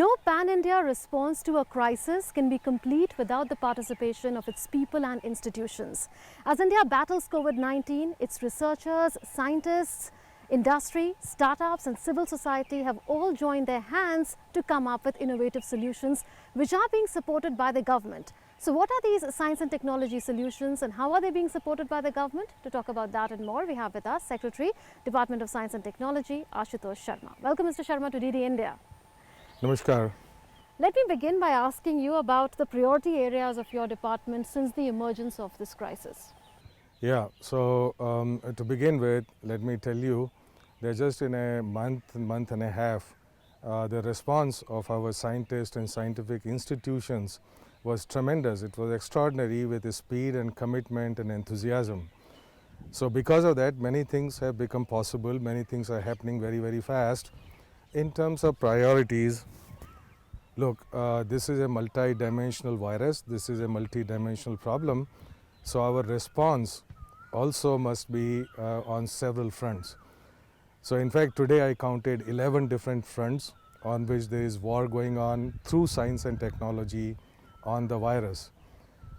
No pan-India response to a crisis can be complete without the participation of its people and institutions. As India battles COVID-19, its researchers, scientists, industry, startups and civil society have all joined their hands to come up with innovative solutions which are being supported by the government. So what are these science and technology solutions and how are they being supported by the government? To talk about that and more, we have with us Secretary, Department of Science and Technology, Ashutosh Sharma. Welcome Mr. Sharma to DD India. Namaskar. Let me begin by asking you about the priority areas of your department since the emergence of this crisis. Yeah, so to begin with, let me tell you that just in a month and a half, the response of our scientists and scientific institutions was tremendous. It was extraordinary with the speed and commitment and enthusiasm. So because of that, many things have become possible, many things are happening very, very fast. In terms of priorities, look, this is a multi-dimensional virus, this is a multi-dimensional problem, so our response also must be on several fronts. So in fact, today I counted 11 different fronts on which there is war going on through science and technology on the virus.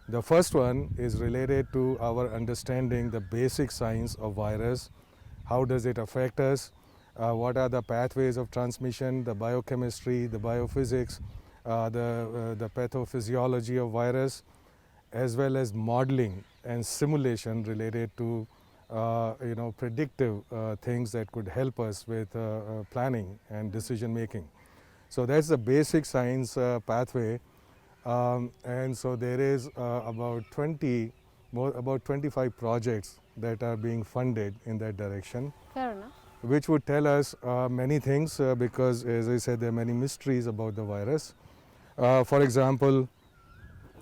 The first one is related to our understanding the basic science of virus. How does it affect us? What are the pathways of transmission, the biochemistry, the biophysics, the pathophysiology of virus, as well as modeling and simulation related to predictive things that could help us with planning and decision making. So that's the basic science pathway, and so there is about 25 projects that are being funded in that direction. Fair enough. Which would tell us many things because, as I said, there are many mysteries about the virus. For example,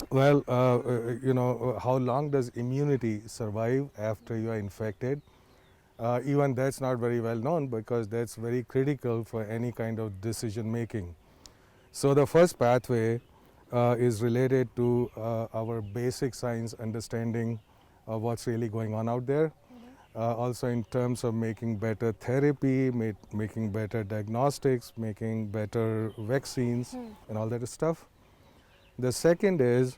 well, how long does immunity survive after you are infected? Even that's not very well known because that's very critical for any kind of decision making. So the first pathway is related to our basic science understanding of what's really going on out there. Also in terms of making better therapy, making better diagnostics, making better vaccines and all that stuff. The second is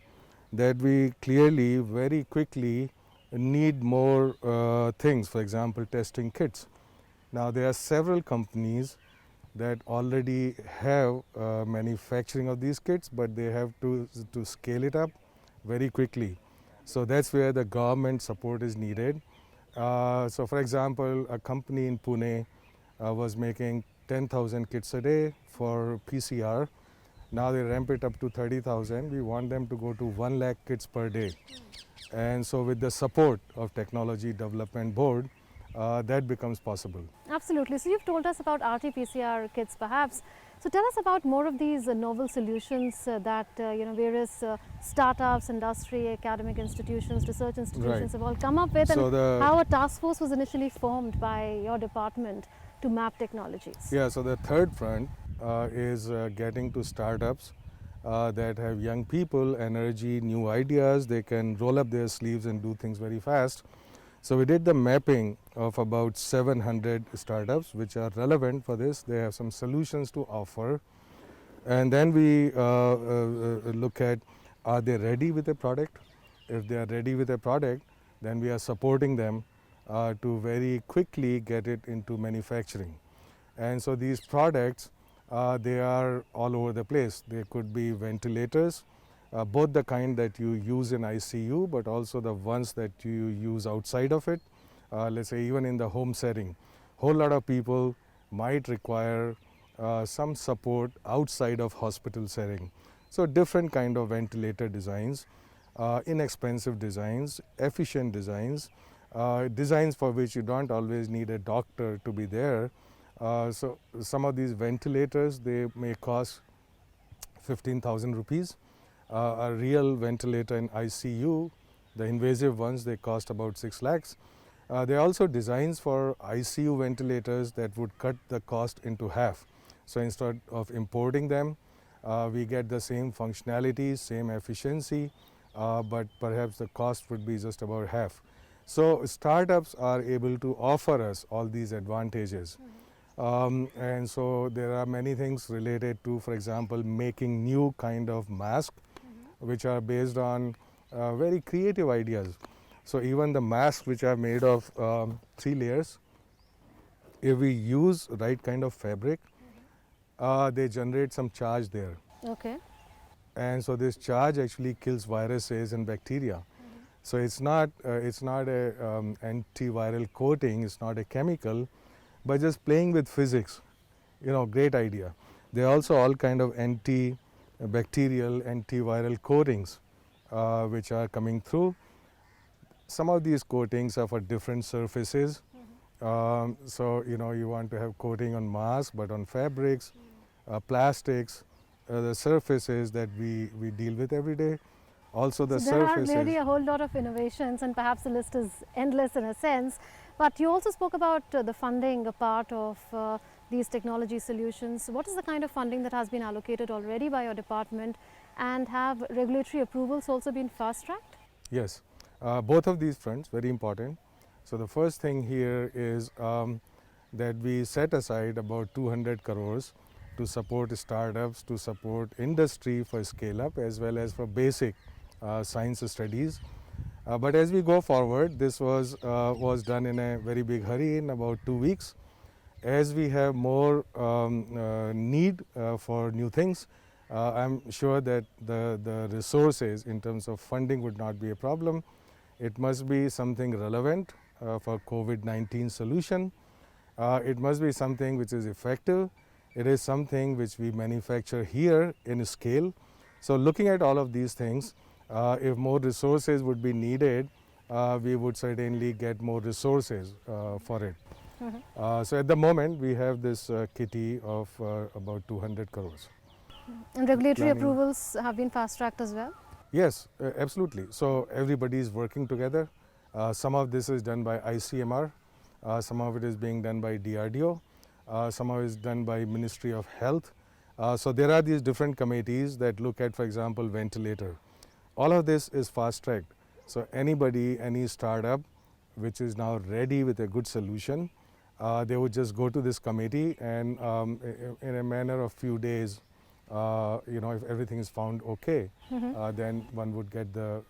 that we clearly, very quickly need more things, for example, testing kits. Now there are several companies that already have manufacturing of these kits, but they have to scale it up very quickly. So that's where the government support is needed. So for example, a company in Pune was making 10,000 kits a day for PCR. Now they ramp it up to 30,000. We want them to go to 1 lakh kits per day. And so with the support of Technology Development Board, that becomes possible. Absolutely. So you've told us about RT-PCR kits perhaps. So tell us about more of these novel solutions that various startups, industry, academic institutions, research institutions have all come up with, so and how a task force was initially formed by your department to map technologies. Yeah, so the third front is getting to startups that have young people, energy, new ideas. They can roll up their sleeves and do things very fast. So we did the mapping of about 700 startups which are relevant for this. They have some solutions to offer. And then we look at, are they ready with a product? If they are ready with a product, then we are supporting them to very quickly get it into manufacturing. And so these products, they are all over the place. They could be ventilators, both the kind that you use in ICU, but also the ones that you use outside of it. Let's say even in the home setting, whole lot of people might require some support outside of hospital setting. So different kind of ventilator designs, inexpensive designs, efficient designs, designs for which you don't always need a doctor to be there. So some of these ventilators, they may cost 15,000 rupees. A real ventilator in ICU, the invasive ones, they cost about 6 lakhs. There are also designs for ICU ventilators that would cut the cost into half. So instead of importing them, we get the same functionality, same efficiency, but perhaps the cost would be just about half. So startups are able to offer us all these advantages. And so there are many things related to, for example, making new kind of mask, which are based on very creative ideas. So even the masks which are made of 3 layers, if we use right kind of fabric, they generate some charge there. Okay. And so this charge actually kills viruses and bacteria. So it's not a antiviral coating, it's not a chemical, but just playing with physics, great idea. There are also all kind of antibacterial, antiviral coatings which are coming through. Some of these coatings are for different surfaces. So you want to have coating on masks, but on fabrics, plastics, the surfaces that we deal with every day. Also the So there are surfaces. really a whole lot of innovations, and perhaps the list is endless in a sense. But you also spoke about the funding a part of these technology solutions. What is the kind of funding that has been allocated already by your department, and have regulatory approvals also been fast-tracked? Yes, both of these fronts very important. So the first thing here is that we set aside about 200 crores to support startups, to support industry for scale up, as well as for basic science studies. But as we go forward, this was done in a very big hurry in about 2 weeks. As we have more need for new things, I'm sure that the resources in terms of funding would not be a problem. It must be something relevant for COVID-19 solution. It must be something which is effective. It is something which we manufacture here in scale. So looking at all of these things, if more resources would be needed, we would certainly get more resources for it. So at the moment, we have this kitty of about 200 crores. And regulatory Planning. approvals have been fast-tracked as well? Yes, absolutely. So everybody is working together. Some of this is done by ICMR. Some of it is being done by DRDO. Some of it is done by Ministry of Health. So there are these different committees that look at, for example, ventilator. All of this is fast-tracked. So anybody, any startup which is now ready with a good solution, they would just go to this committee, and in a manner of few days, if everything is found okay, then one would get the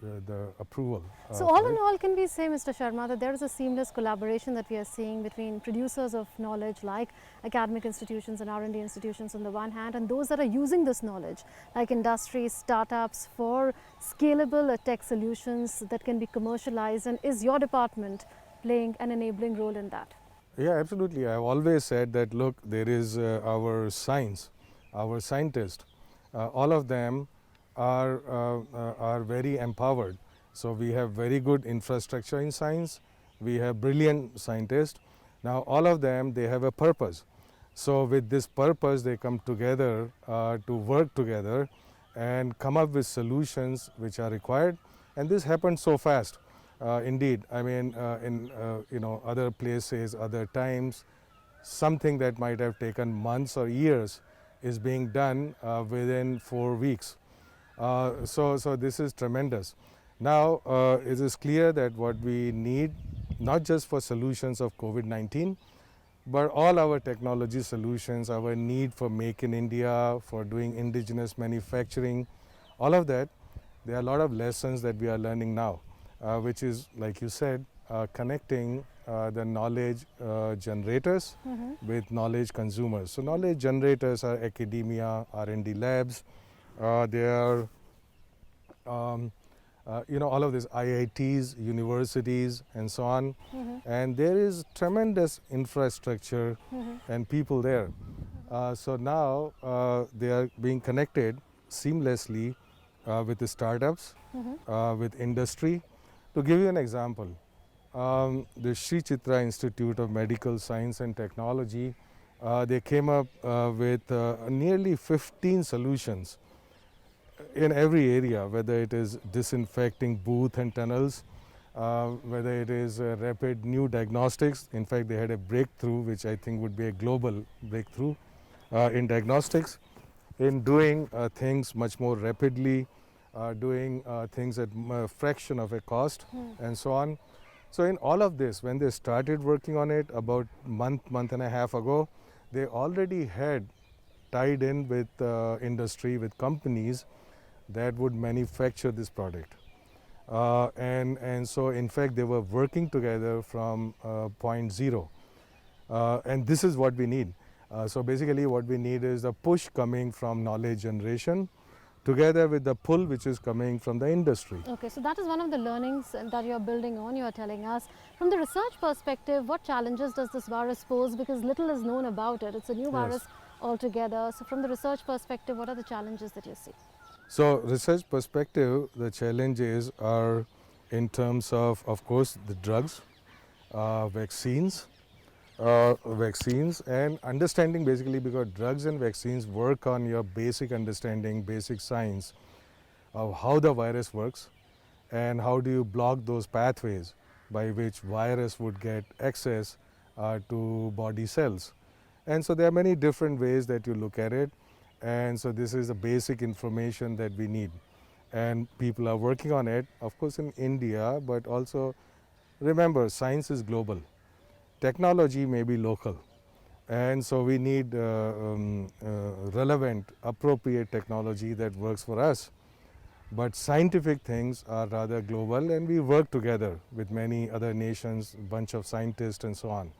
approval. So all in all, can we say, Mr. Sharma, that there is a seamless collaboration that we are seeing between producers of knowledge like academic institutions and R&D institutions on the one hand, and those that are using this knowledge like industries, startups for scalable tech solutions that can be commercialized, and is your department playing an enabling role in that? Yeah, absolutely. I've always said that, look, there is our science, our scientists, all of them are very empowered. So we have very good infrastructure in science. We have brilliant scientists. Now all of them, they have a purpose. So with this purpose, they come together to work together and come up with solutions which are required. And this happened so fast. Indeed, I mean, in other places, other times, something that might have taken months or years is being done within 4 weeks. So this is tremendous. Now it is clear that what we need, not just for solutions of COVID-19, but all our technology solutions, our need for Make in India, for doing indigenous manufacturing, all of that, there are a lot of lessons that we are learning now, which is, like you said, connecting the knowledge generators with knowledge consumers. So knowledge generators are academia, R&D labs, they are all of these IITs, universities, and so on. And there is tremendous infrastructure and people there. So now they are being connected seamlessly with the startups, with industry. To give you an example, the Sri Chitra Institute of Medical Science and Technology, they came up with nearly 15 solutions in every area, whether it is disinfecting booth and tunnels, whether it is rapid new diagnostics. In fact, they had a breakthrough, which I think would be a global breakthrough in diagnostics, in doing things much more rapidly, doing things at a fraction of a cost, and so on. So in all of this, when they started working on it about month and a half ago, they already had tied in with industry, with companies that would manufacture this product. And so in fact they were working together from point zero. And this is what we need. So basically what we need is the push coming from knowledge generation together with the pull which is coming from the industry. Okay, so that is one of the learnings that you're building on, you are telling us. From the research perspective, what challenges does this virus pose? Because little is known about it. It's a new virus altogether. So from the research perspective, what are the challenges that you see? So research perspective, the challenges are in terms of course, the drugs, vaccines, and understanding, basically, because drugs and vaccines work on your basic understanding, basic science of how the virus works and how do you block those pathways by which virus would get access to body cells. And so there are many different ways that you look at it, and so this is the basic information that we need, and people are working on it, of course, in India, but also remember, science is global, technology may be local, and so we need relevant, appropriate technology that works for us. But scientific things are rather global, and we work together with many other nations, bunch of scientists and so on.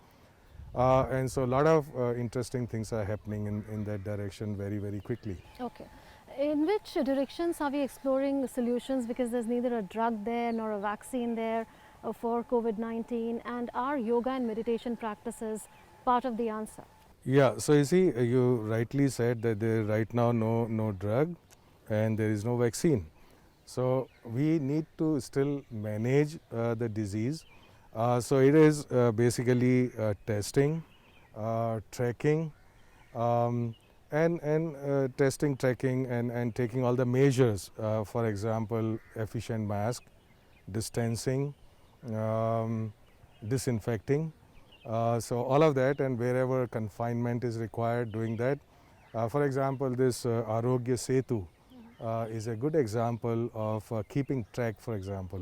And so a lot of interesting things are happening in that direction very, very quickly. Okay. In which directions are we exploring solutions, because there's neither a drug there nor a vaccine there for COVID-19, and are yoga and meditation practices part of the answer? Yeah, so you see, you rightly said that there is right now no drug and there is no vaccine. So we need to still manage the disease. So it is basically testing, tracking, and testing, tracking, and taking all the measures. For example, efficient mask, distancing, disinfecting. So all of that, and wherever confinement is required, doing that. For example, this Arogya Setu is a good example of keeping track, for example.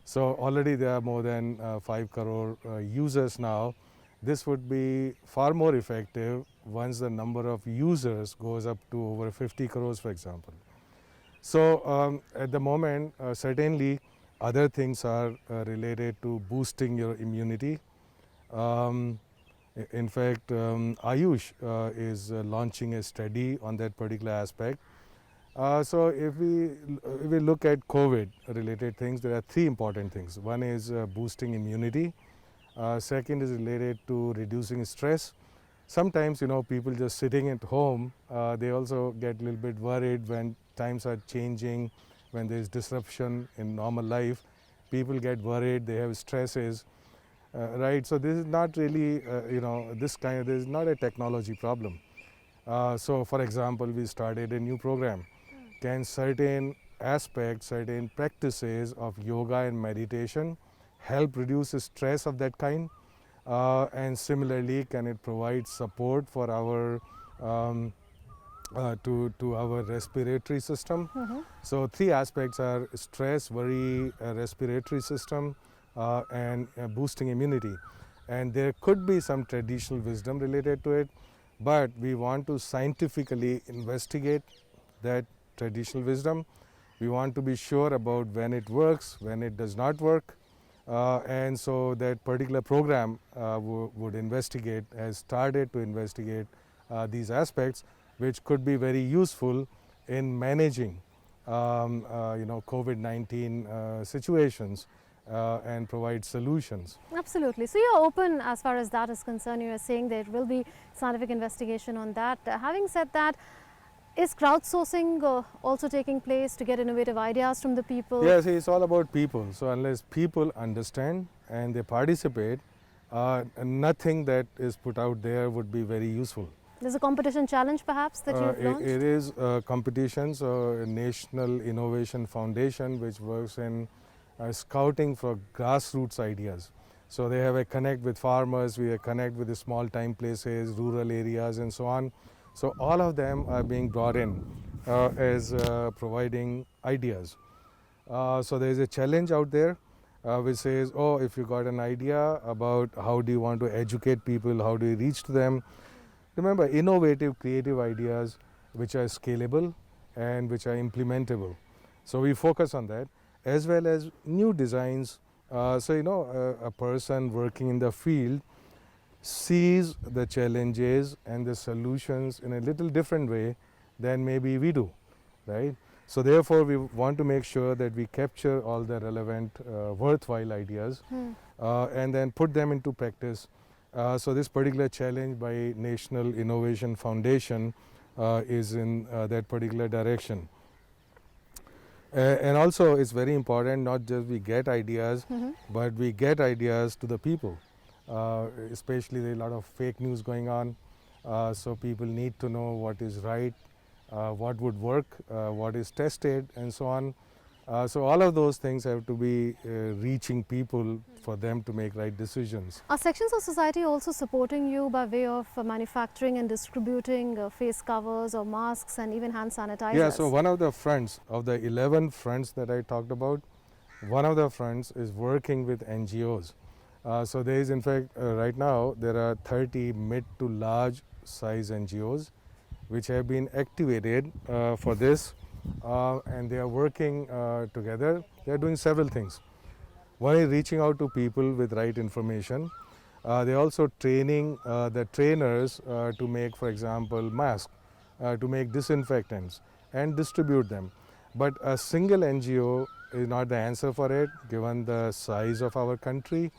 So already there are more than 5 crore users now. This would be far more effective once the number of users goes up to over 50 crores, for example. So at the moment, certainly other things are related to boosting your immunity. In fact, Ayush is launching a study on that particular aspect. So if we look at COVID related things, there are three important things. One is boosting immunity. Second is related to reducing stress. Sometimes, people just sitting at home, they also get a little bit worried when times are changing, when there is disruption in normal life. People get worried, they have stresses, right? So this is not really, this is not a technology problem. So for example, we started a new program. Can certain aspects, certain practices of yoga and meditation help reduce the stress of that kind? And similarly, can it provide support for our to our respiratory system? So three aspects are stress, worry, respiratory system, and boosting immunity. And there could be some traditional wisdom related to it, but we want to scientifically investigate that traditional wisdom. We want to be sure about when it works, when it does not work, and so that particular program would investigate, has started to investigate these aspects, which could be very useful in managing COVID-19 situations and provide solutions. Absolutely. So you're open as far as that is concerned. You are saying there will be scientific investigation on that. Having said that, is crowdsourcing also taking place to get innovative ideas from the people? Yes, it's all about people. So unless people understand and they participate, nothing that is put out there would be very useful. There's a competition challenge perhaps that you've launched? It is a competition, so National Innovation Foundation, which works in scouting for grassroots ideas. So they have a connect with farmers, we have a connect with the small time places, rural areas and so on. So all of them are being brought in as providing ideas. So there is a challenge out there which says, oh, if you got an idea about how do you want to educate people, how do you reach to them, remember, innovative, creative ideas which are scalable and which are implementable. So we focus on that, as well as new designs. So a person working in the field sees the challenges and the solutions in a little different way than maybe we do, right? So therefore, we want to make sure that we capture all the relevant, worthwhile ideas and then put them into practice. So this particular challenge by National Innovation Foundation is in that particular direction. And also, it's very important not just we get ideas, but we get ideas to the people. Especially there are a lot of fake news going on, so people need to know what is right, what would work, what is tested, and so on. So all of those things have to be reaching people for them to make right decisions. Are sections of society also supporting you by way of manufacturing and distributing face covers or masks and even hand sanitizers? Yeah, so one of the fronts, of the 11 fronts that I talked about, one of the fronts is working with NGOs. So there is, in fact, right now there are 30 mid to large size NGOs which have been activated for this, and they are working together. They are doing several things. One is reaching out to people with right information. They are also training the trainers to make, for example, masks, to make disinfectants and distribute them. But a single NGO is not the answer for it, given the size of our country.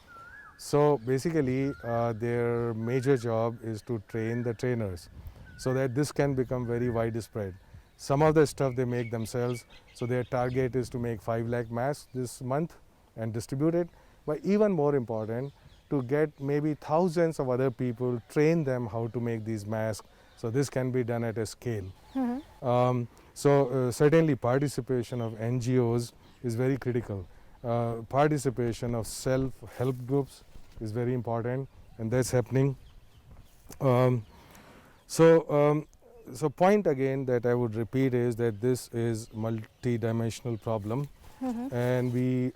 So basically, their major job is to train the trainers so that this can become very widespread. Some of the stuff they make themselves, so their target is to make 5 lakh masks this month and distribute it. But even more important, to get maybe thousands of other people, train them how to make these masks. So this can be done at a scale. Certainly participation of NGOs is very critical. Participation of self-help groups is very important, and that's happening. So point again that I would repeat is that this is multi-dimensional problem, and we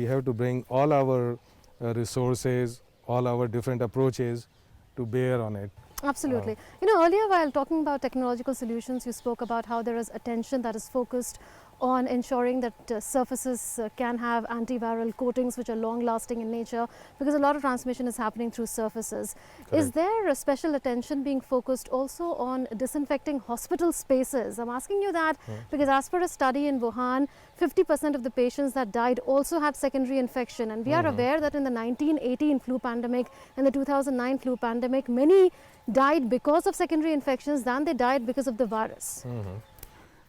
have to bring all our resources, all our different approaches to bear on it. Absolutely. Earlier while talking about technological solutions, you spoke about how there is attention that is focused on ensuring that surfaces can have antiviral coatings which are long lasting in nature, because a lot of transmission is happening through surfaces. Correct. Is there a special attention being focused also on disinfecting hospital spaces? I'm asking you that because as per a study in Wuhan, 50% of the patients that died also had secondary infection, and we are aware that in the 1918 flu pandemic and the 2009 flu pandemic, many died because of secondary infections than they died because of the virus.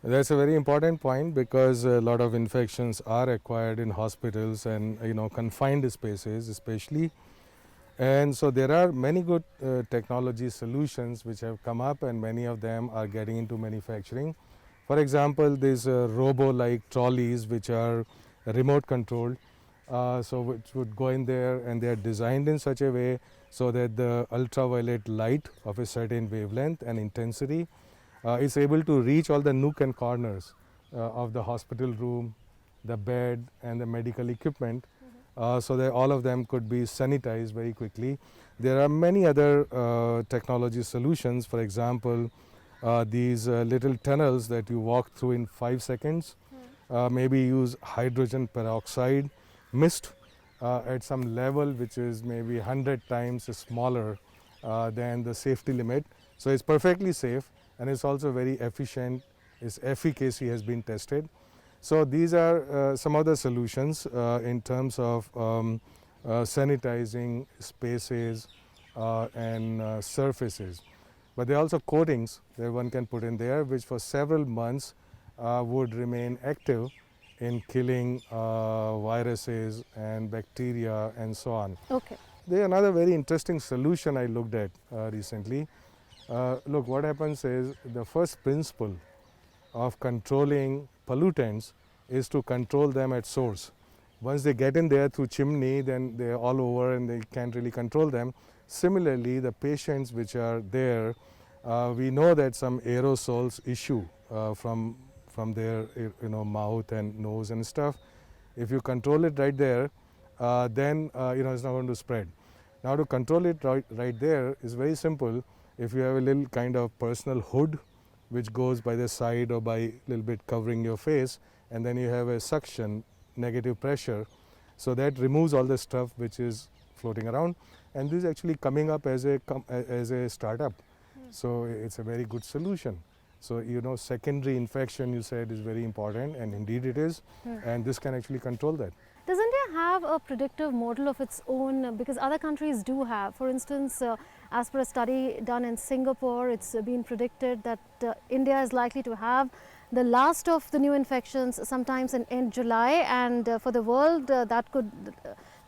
That's a very important point, because a lot of infections are acquired in hospitals and confined spaces especially. And so there are many good technology solutions which have come up, and many of them are getting into manufacturing. For example, these robo-like trolleys which are remote controlled, so which would go in there, and they are designed in such a way so that the ultraviolet light of a certain wavelength and intensity is able to reach all the nook and corners of the hospital room, the bed, and the medical equipment, so that all of them could be sanitized very quickly. There are many other technology solutions. For example, these little tunnels that you walk through in 5 seconds, maybe use hydrogen peroxide mist at some level which is maybe 100 times smaller than the safety limit. So it's perfectly safe, and it's also very efficient. Its efficacy has been tested. So these are some of the solutions in terms of sanitizing spaces and surfaces. But there are also coatings that one can put in there, which for several months would remain active in killing viruses and bacteria and so on. Okay. There's another very interesting solution I looked at recently. Look, what happens is the first principle of controlling pollutants is to control them at source. Once they get in there through chimney, then they're all over and they can't really control them. Similarly, the patients which are there, we know that some aerosols issue from their mouth and nose and stuff. If you control it right there, then it's not going to spread. Now to control it right there is very simple. if you have a little kind of personal hood which goes by the side or by a little bit covering your face, and then you have a suction, negative pressure, so that removes all the stuff which is floating around, and this is actually coming up as a startup. So it's a very good solution. So secondary infection, you said, is very important, and indeed it is, and this can actually control that. Does India have a predictive model of its own? Because other countries do have. For instance, as per a study done in Singapore, it's been predicted that India is likely to have the last of the new infections sometimes in July, and for the world that could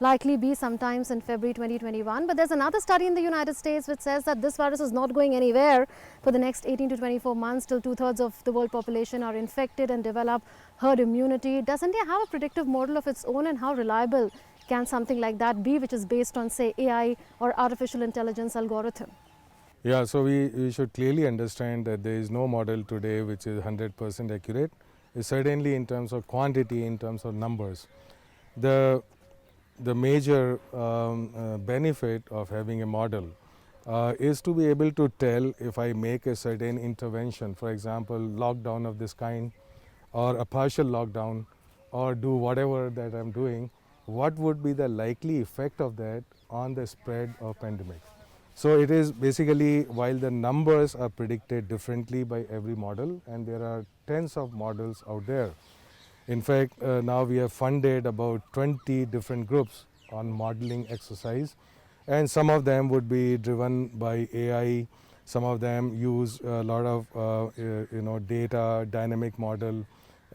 likely be sometimes in February 2021. But there's another study in the United States which says that this virus is not going anywhere for the next 18 to 24 months till 2/3 of the world population are infected and develop herd immunity. Does India have a predictive model of its own, and how reliable can something like that be, which is based on, say, AI or artificial intelligence algorithm? Yeah, so we should clearly understand that there is no model today which is 100% accurate. Certainly in terms of quantity, in terms of numbers. The major benefit of having a model is to be able to tell if I make a certain intervention, for example, lockdown of this kind, or a partial lockdown, or do whatever that I'm doing, what would be the likely effect of that on the spread of pandemic. So it is basically, while the numbers are predicted differently by every model, and there are tens of models out there. In fact, now we have funded about 20 different groups on modeling exercise, and some of them would be driven by AI, some of them use a lot of data, dynamic model,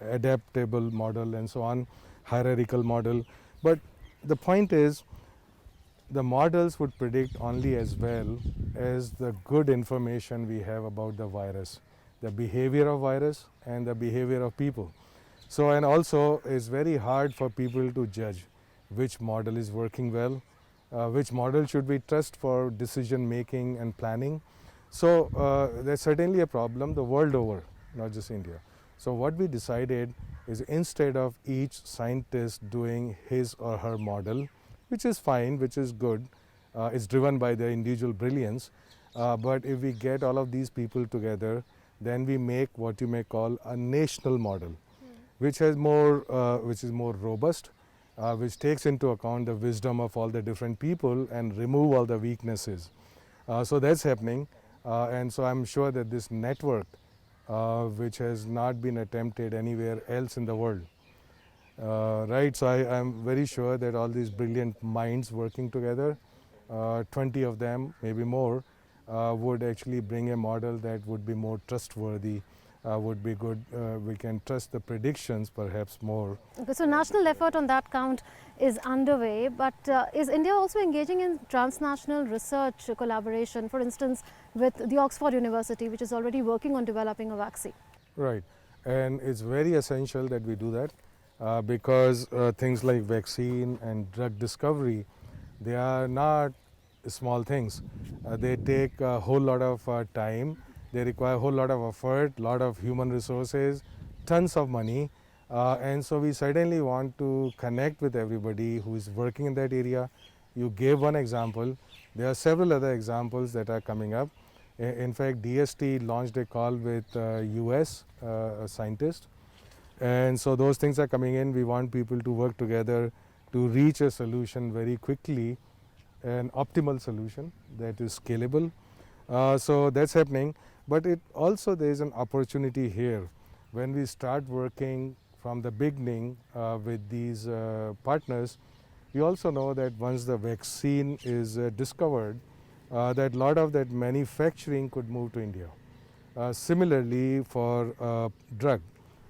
adaptable model, and so on, hierarchical model. But the point is, the models would predict only as well as the good information we have about the virus, the behavior of virus and the behavior of people. So, and also it's very hard for people to judge which model is working well, which model should we trust for decision making and planning. So there's certainly a problem the world over, not just India. So what we decided is, instead of each scientist doing his or her model, which is fine, which is good, it's driven by their individual brilliance, but if we get all of these people together, then we make what you may call a national model, which is more robust, which takes into account the wisdom of all the different people and remove all the weaknesses. So that's happening, and so I'm sure that this network, which has not been attempted anywhere else in the world, right, so I'm very sure that all these brilliant minds working together, 20 of them, maybe more, would actually bring a model that would be more trustworthy, would be good. We can trust the predictions perhaps more. Okay, so national effort on that count is underway, but is India also engaging in transnational research collaboration, for instance, with the Oxford University, which is already working on developing a vaccine? Right, and it's very essential that we do that. Because things like vaccine and drug discovery, they are not small things. They take a whole lot of time, they require a whole lot of effort, lot of human resources, tons of money, and so we certainly want to connect with everybody who is working in that area. You gave one example, there are several other examples that are coming up. In fact, DST launched a call with US scientists. And so those things are coming in. We want people to work together to reach a solution very quickly, an optimal solution that is scalable. So that's happening. But it also, there is an opportunity here. When we start working from the beginning with these partners, we also know that once the vaccine is discovered, that a lot of that manufacturing could move to India. Similarly, for drug.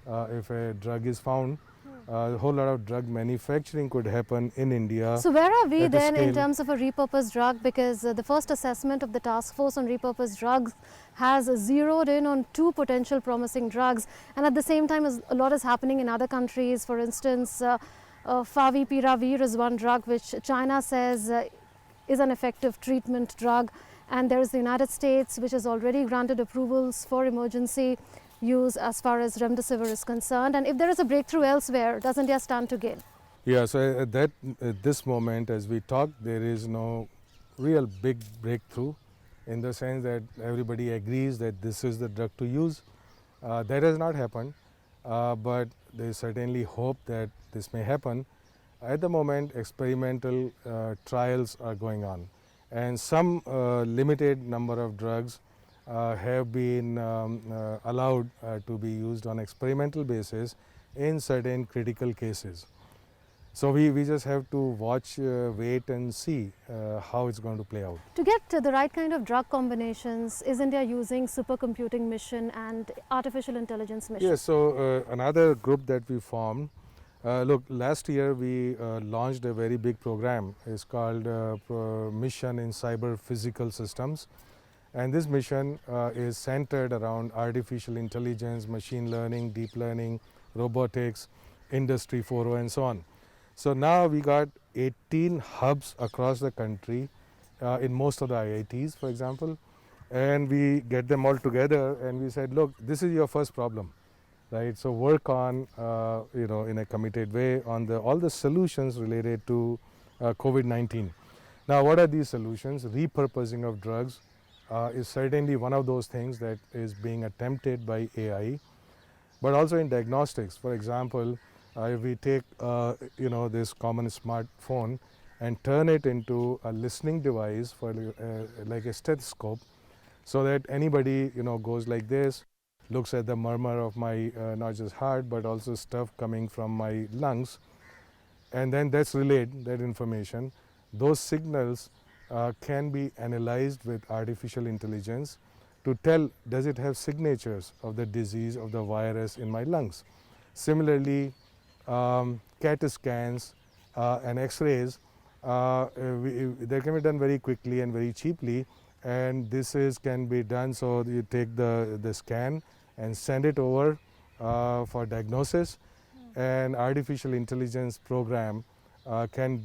If a drug is found, a whole lot of drug manufacturing could happen in India. So where are we then in terms of a repurposed drug? Because the first assessment of the task force on repurposed drugs has zeroed in on 2 potential promising drugs, and at the same time a lot is happening in other countries. For instance, Favipiravir is one drug which China says is an effective treatment drug, and there is the United States which has already granted approvals for emergency use as far as Remdesivir is concerned. And if there is a breakthrough elsewhere, does India stand to gain? Yeah, so at this moment as we talk, there is no real big breakthrough in the sense that everybody agrees that this is the drug to use. That has not happened, but there is certainly hope that this may happen. At the moment, experimental trials are going on, and some limited number of drugs have been allowed to be used on experimental basis in certain critical cases. So we just have to watch, wait and see how it's going to play out. To get the right kind of drug combinations, is India using supercomputing mission and artificial intelligence mission? Yes, so another group that we formed, look, last year we launched a very big program. It's called Mission in Cyber Physical Systems. And this mission is centered around artificial intelligence, machine learning, deep learning, robotics, Industry 4.0 and so on. So now we got 18 hubs across the country in most of the IITs, for example, and we get them all together and we said, look, this is your first problem, right? So work on, in a committed way on all the solutions related to COVID-19. Now, what are these solutions? Repurposing of drugs is certainly one of those things that is being attempted by AI, but also in diagnostics. For example, if we take this common smartphone and turn it into a listening device for like a stethoscope, so that anybody goes like this, looks at the murmur of my not just heart but also stuff coming from my lungs, and then that's relayed, that information. Those signals can be analyzed with artificial intelligence to tell, does it have signatures of the disease, of the virus in my lungs. Similarly, CAT scans and X-rays, they can be done very quickly and very cheaply, and this can be done. So you take the scan and send it over for diagnosis, and artificial intelligence program can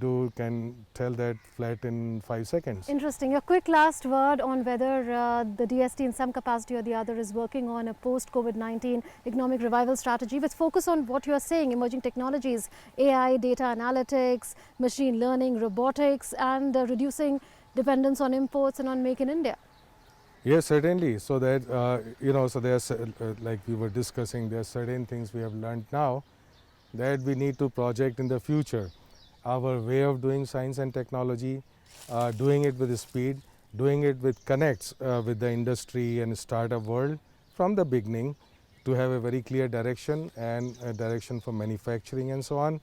tell that flat in 5 seconds. Interesting. A quick last word on whether the DST in some capacity or the other is working on a post-COVID-19 economic revival strategy with focus on what you are saying, emerging technologies, AI, data analytics, machine learning, robotics, and reducing dependence on imports and on Make in India. Yes, certainly. So that, so there's, like we were discussing, there are certain things we have learned now that we need to project in the future. Our way of doing science and technology, doing it with speed, doing it with connects with the industry and startup world from the beginning, to have a very clear direction and a direction for manufacturing and so on,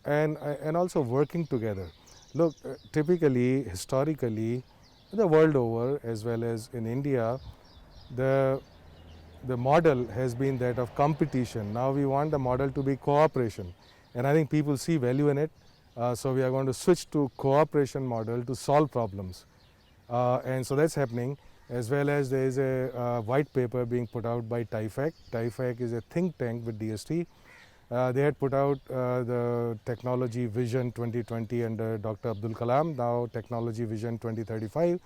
and also working together. Look, typically, historically, the world over as well as in India, the model has been that of competition. Now we want the model to be cooperation, and I think people see value in it. So we are going to switch to cooperation model to solve problems, and so that's happening. As well as there is a white paper being put out by TIFAC. TIFAC is a think tank with DST. They had put out the Technology Vision 2020 under Dr. Abdul Kalam, now Technology Vision 2035.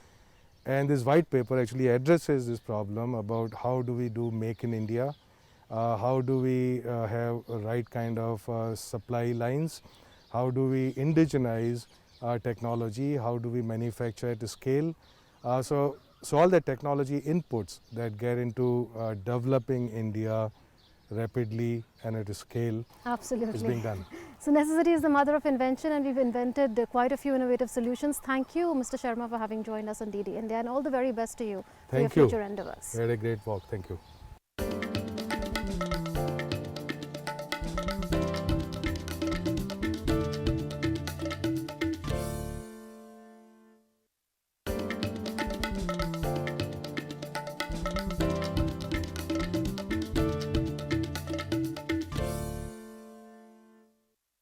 And this white paper actually addresses this problem about how do we do Make in India, how do we have a right kind of supply lines, how do we indigenize our technology, how do we manufacture at a scale. So all the technology inputs that get into developing India rapidly and at a scale Absolutely. is being done. So necessity is the mother of invention, and we've invented quite a few innovative solutions. Thank you, Mr. Sharma, for having joined us on DD India, and all the very best to you for your future endeavors. You had a great walk. Thank you.